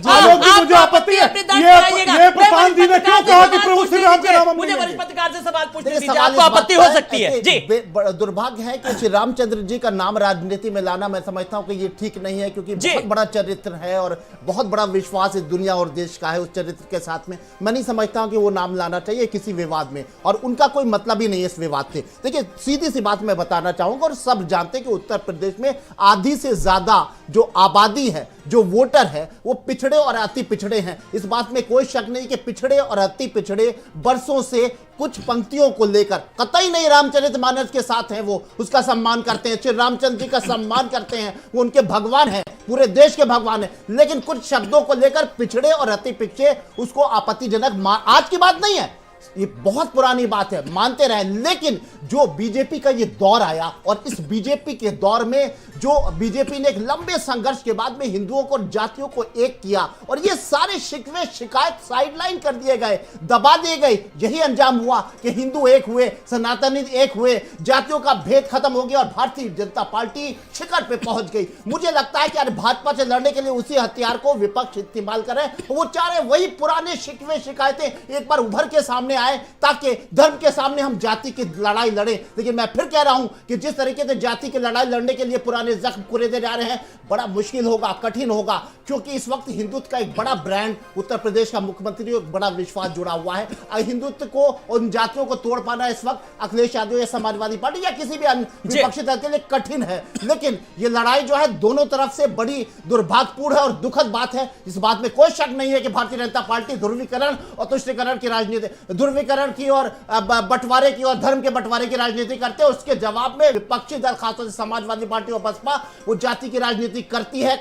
भी है। अपनी दर्द ये कराइएगा। ये प्रशांत जी ने मैं क्यों कहा कि प्रभु श्री राम के नाम हम मुझे नहीं वरिष्ठ पत्रकार से सवाल पूछने देखिए, दीजिए, सवाल आपको इस बात आपत्ति का हो सकती है कि जी। दुर्भाग्य है कि श्री रामचंद्र जी का नाम राजनीति में लाना, मैं समझता हूं कि ये ठीक नहीं है, क्योंकि बहुत बड़ा चरित्र है और बहुत बड़ा विश्वास इस दुनिया और देश का है उस चरित्र के साथ में। मैं नहीं समझता हूं कि वो नाम लाना चाहिए किसी विवाद में, और उनका कोई मतलब ही नहीं है इस विवाद से। देखिए, सीधी सी बात मैं बताना चाहूंगा, और सब जानते हैं कि उत्तर प्रदेश में आधी से ज्यादा जो आबादी है, जो वोटर है, वो पिछड़े और अति पिछड़े हैं। इस बात में कोई शक नहीं कि पिछड़े और अति पिछड़े वर्षों से कुछ पंक्तियों को लेकर कतई नहीं रामचरितमानस के साथ हैं, वो उसका सम्मान करते हैं, श्री रामचंद्र जी का सम्मान करते हैं, वो उनके भगवान हैं, पूरे देश के भगवान हैं। लेकिन कुछ शब्दों को लेकर पिछड़े और अति पिछड़े उसको आपत्तिजनक, आज की बात नहीं है, ये बहुत पुरानी बात है, मानते रहे। लेकिन जो बीजेपी का ये दौर आया, और इस बीजेपी के दौर में जो बीजेपी ने एक लंबे संघर्ष के बाद में हिंदुओं को, जातियों को एक किया, और ये सारे शिकवे शिकायत साइडलाइन कर दिए गए, दबा दिए गए। यही अंजाम हुआ कि हिंदू एक हुए, सनातनी एक हुए, जातियों का भेद खत्म हो गया और भारतीय जनता पार्टी शिखर पे पहुंच गई। मुझे लगता है कि यार भाजपा से लड़ने के लिए उसी हथियार को विपक्ष इस्तेमाल करे, वो चाह रहे वही पुराने शिकवे शिकायतें एक बार उभर के सामने आए, ताकि धर्म के सामने हम जाति की लड़ाई लड़े। लेकिन मैं फिर कह रहा हूं कि जिस तरीके से जाति की लड़ाई लड़ने के लिए पुराने जख्म कुरेदे जा रहे हैं, बड़ा मुश्किल होगा, कठिन होगा, क्योंकि इस वक्त हिंदुत्व का एक बड़ा ब्रांड उत्तर प्रदेश का मुख्यमंत्री एक बड़ा विश्वास जुड़ा हुआ है। हिंदुत्व को, उन जातियों को तोड़ पाना इस वक्त अखिलेश यादव या समाजवादी पार्टी या किसी भी अन्य विपक्षी दल के लिए कठिन है। लेकिन ये लड़ाई जो है दोनों तरफ से बड़ी दुर्भाग्यपूर्ण है और दुखद बात है। इस बात में कोई शक नहीं है कि भारतीय जनता पार्टी ध्रुवीकरण और तुष्टीकरण की राजनीति, ध्रुवीकरण की और बंटवारे की और धर्म के बंटवारे की राजनीति करते हैं। उसके जवाब में विपक्षी दल, खासतौर से समाजवादी पार्टी और बसपा, वो जाति की राजनीति करती है।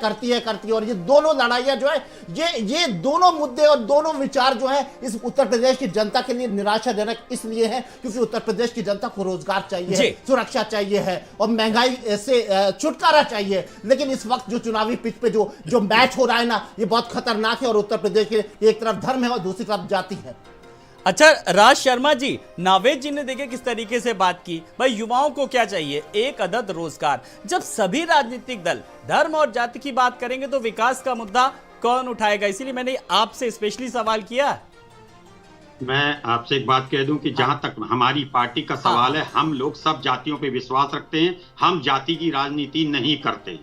और ये दोनों लड़ाइयां जो है, ये दोनों मुद्दे और दोनों विचार जो है इस उत्तर प्रदेश की जनता के लिए निराशाजनक इसलिए है क्योंकि उत्तर प्रदेश की जनता को रोजगार चाहिए है, सुरक्षा चाहिए है और महंगाई से छुटकारा चाहिए। लेकिन इस वक्त जो चुनावी पिच पे जो मैच हो रहा है ना, ये बहुत खतरनाक है और उत्तर प्रदेश के एक तरफ धर्म है और दूसरी तरफ जाति है। अच्छा, राज शर्मा जी, नावेद जी ने देखे किस तरीके से बात की, भाई युवाओं को क्या चाहिए, एक अदद रोजगार। जब सभी राजनीतिक दल धर्म और जाति की बात करेंगे तो विकास का मुद्दा कौन उठाएगा? इसीलिए मैंने आपसे स्पेशली सवाल किया। मैं आपसे एक बात कह दूं कि जहां तक हमारी पार्टी का सवाल है, हम लोग सब जातियों पे विश्वास रखते हैं, हम जाति की राजनीति नहीं करते,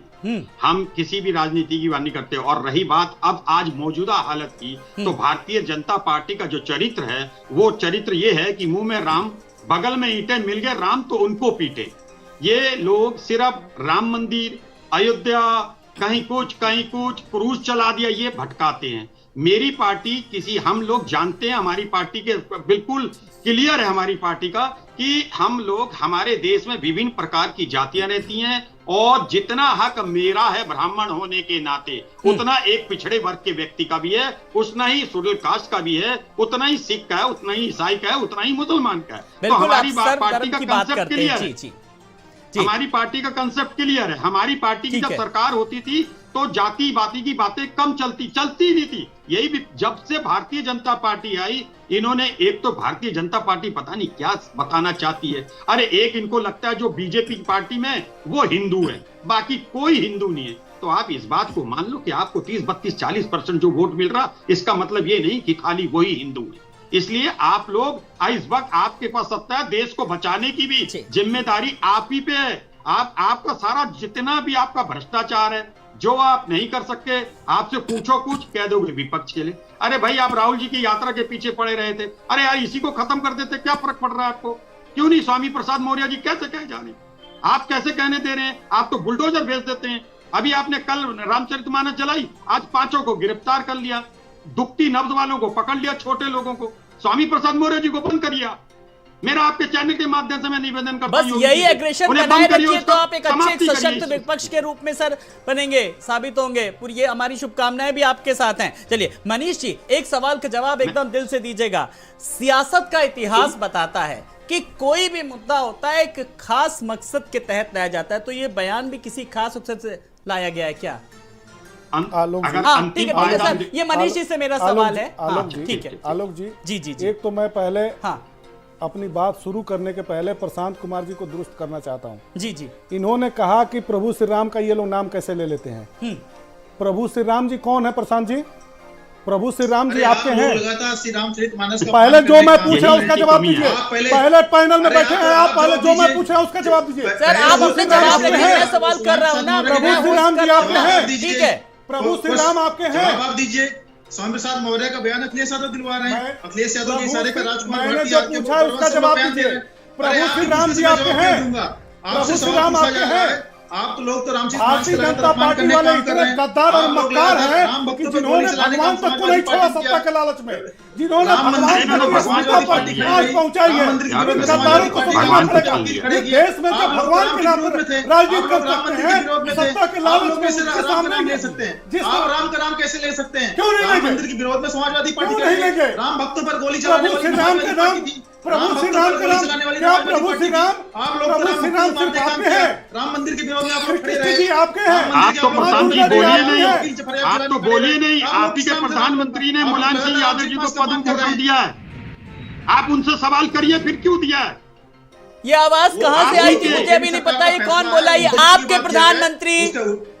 हम किसी भी राजनीति की बात नहीं करते। और रही बात अब आज मौजूदा हालत की, तो भारतीय जनता पार्टी का जो चरित्र है, वो चरित्र ये है कि मुंह में राम, बगल में ईंटें, मिल गए राम तो उनको पीटे। ये लोग सिर्फ राम मंदिर, अयोध्या, कहीं कुछ क्रूज चला दिया, ये भटकाते हैं। मेरी पार्टी किसी, हम लोग जानते हैं, हमारी पार्टी के बिल्कुल क्लियर है हमारी पार्टी का कि हम लोग, हमारे देश में विभिन्न प्रकार की जातियां रहती हैं और जितना हक मेरा है ब्राह्मण होने के नाते, उतना एक पिछड़े वर्ग के व्यक्ति का भी है, उतना ही शेड्यूल कास्ट का भी है, उतना ही सिख का है, उतना ही ईसाई का है, उतना ही मुसलमान का है। तो हमारी पार्टी का कंसेप्ट क्लियर है, हमारी पार्टी का कंसेप्ट क्लियर है। हमारी पार्टी की जब सरकार होती थी तो जाति बाती की बातें कम चलती नहीं थी। यही भी जब से भारतीय जनता पार्टी आई, इन्होंने एक तो भारतीय जनता पार्टी पता नहीं क्या बताना चाहती है। अरे एक इनको लगता है जो बीजेपी की पार्टी में वो हिंदू है, बाकी कोई हिंदू नहीं है। तो आप इस बात को मान लो कि आपको 30, 32, 40% जो वोट मिल रहा, इसका मतलब ये नहीं कि खाली वही हिंदू है। इसलिए आप लोग, इस वक्त आपके पास सत्ता है, देश को बचाने की भी जिम्मेदारी आप ही पे है। आपका सारा जितना भी आपका भ्रष्टाचार है, जो आप नहीं कर सकते, आपसे पूछो कुछ, कह दोगे विपक्ष के लिए। अरे भाई, आप राहुल जी की यात्रा के पीछे पड़े रहे थे, अरे यार इसी को खत्म कर देते, क्या फर्क पड़ रहा है आपको? क्यों नहीं स्वामी प्रसाद मौर्य जी कैसे कहे जाने, आप कैसे कहने दे रहे हैं? आप तो बुलडोजर भेज देते हैं। अभी आपने कल रामचरितमानस जलाई, आज 5 को गिरफ्तार कर लिया, दुखती नब्ज वालों को पकड़ लिया, छोटे लोगों को, स्वामी प्रसाद मौर्य जी को बंद कर दिया। मेरा आपके चैनल के माध्यम से मैं निवेदन करता हूं, बस यही एग्रेशन बनाए रखिए तो आप एक अच्छे सशक्त विपक्ष के रूप में सर बनेंगे, साबित होंगे। पूरी ये हमारी शुभकामनाएं भी आपके साथ हैं। चलिए मनीष जी, एक सवाल का जवाब एकदम दिल से दीजिएगा। सियासत का इतिहास बताता है कि कोई भी मुद्दा होता है एक खास मकसद के तहत लाया जाता है, तो ये बयान भी किसी खास मकसद से लाया गया है क्या? हाँ ठीक है सर, ये मनीष जी से मेरा सवाल है। ठीक है आलोक जी, जी एक तो मैं पहले अपनी बात शुरू करने के पहले प्रशांत कुमार जी को दुरुस्त करना चाहता हूँ। जी, इन्होंने कहा कि प्रभु श्री राम का ये लोग नाम कैसे ले लेते हैं। प्रभु श्री राम जी कौन है प्रशांत जी? प्रभु श्री राम जी अरे आपके आप हैं। लोग लगातार श्री रामचरितमानस का पहले पाठ जो करने मैं का पूछा यही उसका है जवाब कि दीजिए। आप पहले पैनल में अरे बैठे हैं आप, पहले जवाब जो मैं दीजिए। पूछा उसका जवाब दीजिए। सर आप प्रभु उससे श्री राम जवाब आपके देंगे, हैं। मैं सवाल कर रहा हूँ ना। प्रभु श्री राम जी आपके हैं। ठीक है, प्रभु श्री राम आपके हैं। जवाब आप दीजिए। स्वामी प्रसाद मौर्य का बयान अखिलेश यादव दिलवा रहे हैं। अखिलेश यादव के इशारे पर राजकुमार मैंने भारती जो आपके पूछा उसका जवाब दीजिए। प्रभु श्री राम जी आपके हैं। आपसे श्री सवाल राम पूछा आपके जा रहा हैं। है। आप तो लोग तो रामचरित भारतीय जनता पार्टी वाले इतने गद्दार और मक्कार हैं कि जिन्होंने भगवान तक को नहीं छोड़ा सत्ता के लालच में, जिन्होंने भगवान तक की सत्ता पर आज पहुंचाई है, इन गद्दारों को भगवान को छीन ये लिया। देश में जो भगवान के नाम पर राजनीति कर सकते हैं, सत्ता के लालच में उनके सामने ले सकते हैं। जिस आप राम का नाम कैसे ले सकते हैं? क्यों नहीं राम लेंगे? मंदिर के विरोध में समाजवादी पार्टी क्यों नहीं लेंगे? राम भक्तों पर गोली चलाने प्रभु वाली श्री राम के समाजवादी नाम, पार्टी थी। प्रभु श्री राम के नाम, क्या प्रभु श्री राम, प्रभु श्री राम सिर्फ आपके हैं। राम मंदिर के विरोध में आप लोग खड़े कृष्ण रहे। जी आपके हैं। आप तो प्रधान जी बोलिए नहीं, आप तो बोलिए नहीं। आप आप ही के प्रधानमंत्री ने मुलायम सिंह यादव जी को पद्म भूषण दिया है। आप उनसे सवाल करिए फिर क्यों दिया है। ये आवाज कहां से आई थी मुझे अभी नहीं पता। ये कौन बोला? ये आपके प्रधानमंत्री?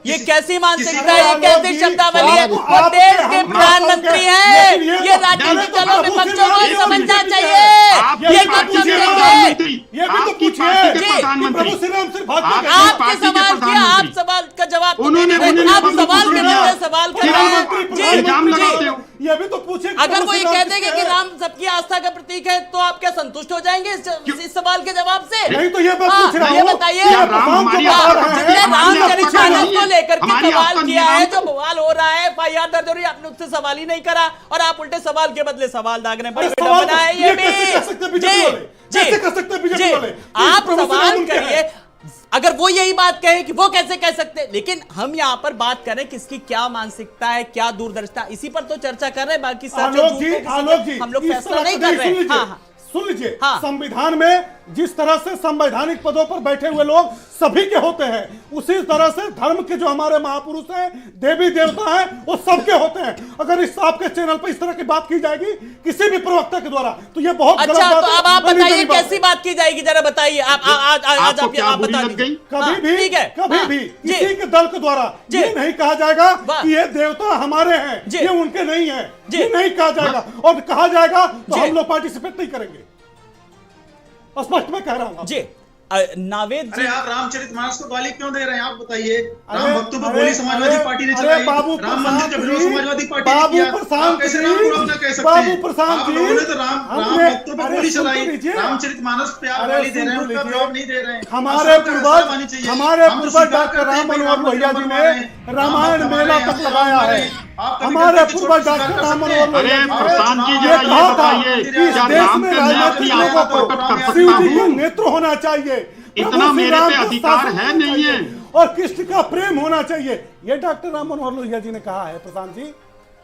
ये कैसी मानसिकता है? ये कैसी शब्दावली है? वो देश के प्रधानमंत्री हैं। ये राजनीतिक दलों में पक्षों को समझना चाहिए। ये कब समझेंगे? ये भी तो आपकी पूछिए पार्टी के कि प्रधानमंत्री। प्रभु श्री राम सिर्फ आपके आपके पार्टी के सवाल किया, आप प्रधानमंत्री। सवाल का जवाब तो उन्होंने- दे रहे हैं। उन्होंने आप पद्म सवाल भूषण के दिया। बदले सवाल कर रहे हैं। जी, इल्जाम जी। लगाते हो। ये भी तो पूछे अगर वो ये कह देंगे कि राम सबकी आस्था का प्रतीक है तो आप क्या संतुष्ट हो जाएंगे इस सवाल के जवाब से? नहीं तो ये बात हाँ, पूछ रहा ये हूँ। बताइए। क्या राम हमारी आस्था का प्रतीक है? हमारी आस्था का रामचरितमानस नहीं को है। लेकर के हमारी सवाल आस्था किया है, निराम जो बवाल हो रहा है, FIR दर्ज हो रही है, आपने उससे सवाल ही नहीं करा और आप उल्टे सवाल के बदले सवाल दाग रहे हैं। बड़ी सवाल विडंबना है ये ये कैसे कर सकते हैं भी। बीजेपी वाले? जी, कैसे कर सकते हैं बीजेपी जी, वाले? आप प्रभु श्री सवाल राम क्या करिए। है? अगर वो यही बात कहे कि वो कैसे कह सकते हैं, लेकिन हम यहाँ पर बात करें किसकी क्या मानसिकता है, क्या दूरदर्शिता, इसी पर तो चर्चा कर रहे हैं। बाकी सच और आलोक झूठ जी, को किसी आलोक के जी, हम लोग इस फैसला तरह नहीं का कर नहीं, रहे हैं। सुन लीजिए, हाँ, हाँ। सुन लीजिए, हाँ। संविधान में जिस तरह से संवैधानिक पदों पर बैठे हुए लोग सभी के होते हैं, उसी तरह से धर्म के जो हमारे महापुरुष हैं, देवी देवता हैं, वो सबके होते हैं। अगर इस आपके चैनल पर इस तरह की बात की जाएगी किसी भी प्रवक्ता के द्वारा तो ये बहुत गलत अच्छा, बात तो है, अब आप दलील बताइए दलील बात है। कैसी बात की जाएगी, जरा बताइए। आप आज आपको आप क्या आप बुरी बता लग दीजिए। गई? कभी हाँ, भी ठीक है, कभी हाँ, भी जी, किसी के दल के द्वारा जी। ये नहीं कहा जाएगा वाह। कि ये देवता हमारे हैं, जी। ये उनके नहीं है, जी। ये नहीं कहा जाएगा। और कहा जाएगा तो जी। हम लोग पार्टिसिपेट नहीं करेंगे। स्पष्ट मैं कह रहा हूँ। जी, नावेद जी, अरे आप रामचरितमानस को गाली क्यों दे रहे हैं? आप बताइए। अरे, राम भक्तों पर अरे, गोली समाजवादी अरे, पार्टी ने अरे, चलाई। बाबू राम मंदिर का विरोध प्रशांत समाजवादी जी, पार्टी ने बाबू किया। प्रशांत आप कैसे जी, राम को अपना कह सकते बाबू हैं? प्रशांत आप जी, लोगों ने तो राम हमने- भक्तों पर अरे, गोली सुन तो चलाई। लीजिए। रामचरितमानस पे आप अरे, गाली दे सुन रहे हैं, तो उसका लीजिए। जवाब नहीं दे रहे हैं। हमारे आप सबका पूर्वज आस्था माननी चाहिए। हमारे हम तो पूर्वज स्वीकार डॉक्टर करते हैं राम भाई, मनोहर राम लोहिया जी मंदिर ने बनवा रहे हैं। रामायण राम मेला भक्त तक हमारे लगाया हैं। है। आप कभी हमारे गलती पूर्वज छोड़ डॉक्टर कर राम सकते मनोहर हैं। अरे लोहिया प्रशांत जी ये जरा ये कहा था बताइए कि इस क्या देश राम में पे मैं राजनीतिक अपनी लोगों आस्था को प्रकट कर शिव सकता जी का हूँ? नेत्र होना चाहिए, इतना प्रभु श्री मेरे राम पे का अधिकार शासन है होना नहीं है। चाहिए और कृष्ण का प्रेम होना चाहिए। ये डॉक्टर राम मनोहर लोहिया जी ने कहा है। प्रशांत जी,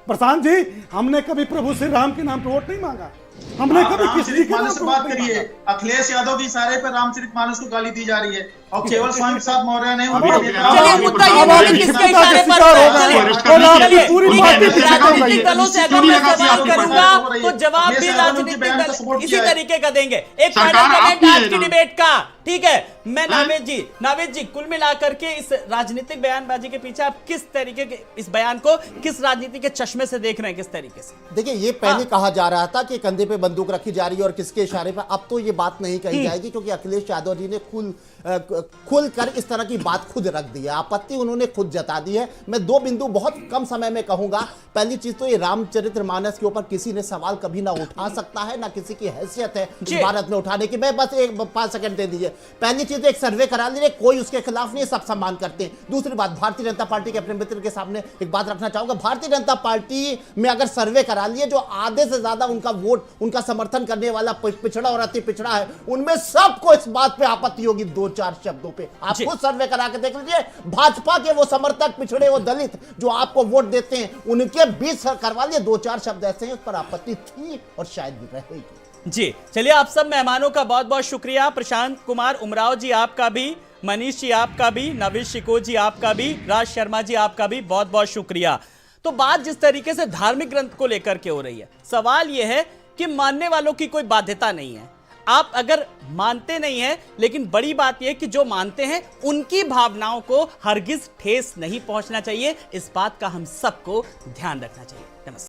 प्रशांत जी, हमने कभी प्रभु श्री राम के नाम पे वोट नहीं मांगा। हमने आप कभी किसी के नाम रामचरितमानस पे से वोट बात नहीं करिए। मांगा। अखिलेश यादव के इशारे पर रामचरितमानस को गाली दी जा रही है और केवल स्वामी प्रसाद मौर्य ने अभी उनके तो नेता- चलिए अभी मुद्दा ये प्रधान नहीं कि मंत्री किसके शिकार इशारे पर हो गए चलिए, और आपकी चलिए, पूरी ठीक पार्टी है, से राजनीतिक शिकार दलों से अगर चुनी मैं लगा दी सवाल आपकी करूंगा पार्टी। तो जवाब भी अखिलेश यादव ने उनके राजनीतिक बयान का दल सपोर्ट इसी किया है। तरीके का देंगे। एक सरकार फाइनल कमेंट आपकी आज है की ना। डिबेट का, ठीक है। मैं नावेद जी कुल मिलाकर के इस राजनीतिक बयानबाजी के पीछे आप किस तरीके के इस बयान को किस राजनीति के चश्मे से देख रहे हैं, किस तरीके से? देखिए, ये पहले कहा जा रहा था कि कंधे पे बंदूक रखी जा रही है और किसके इशारे पर। अब तो ये बात नहीं कही जाएगी क्योंकि अखिलेश यादव जी ने खुल कर इस तरह की बात खुद रख दी है। आपत्ति उन्होंने खुद जता दी है। मैं दो बिंदु बहुत कम समय में कहूंगा। पहली चीज तो ये रामचरितमानस के ऊपर किसी ने सवाल कभी ना उठा सकता है, ना किसी की हैसियत है इस भारत में उठाने की। मैं बस एक 5 सेकंड दे दीजिए। पहली चीज, एक सर्वे करा लीजिए, कोई उसके खिलाफ नहीं, सब सम्मान करते हैं। दूसरी बात, भारतीय जनता पार्टी के अपने मित्र के सामने एक बात रखना चाहूंगा। भारतीय जनता पार्टी में अगर सर्वे करा लिए, जो आधे से ज्यादा उनका वोट, उनका समर्थन करने वाला पिछड़ा और अति पिछड़ा है, उनमें सबको इस बात पे आपत्ति होगी 2-4 शब्दों पे। आप खुद सर्वे करा के देख लीजिए। भाजपा के वो समर्थक, पिछड़े, वो दलित जो आपको वोट देते हैं, उनके बीच करवा लिए 2-4 शब्द ऐसे हैं, उस पर आपत्ति थी और शायद भी रहेगी। जी, चलिए, आप सब मेहमानों का बहुत बहुत शुक्रिया। प्रशांत कुमार उमराव जी आपका भी, मनीष जी आपका भी, नवीश शिको जी आपका भी, राज शर्मा जी आपका भी बहुत बहुत शुक्रिया। तो बात जिस तरीके से धार्मिक ग्रंथ को लेकर के हो रही है, सवाल यह है कि मानने वालों की कोई बाध्यता नहीं है। आप अगर मानते नहीं हैं, लेकिन बड़ी बात यह कि जो मानते हैं उनकी भावनाओं को हरगिज ठेस नहीं पहुंचना चाहिए। इस बात का हम सबको ध्यान रखना चाहिए। नमस्कार।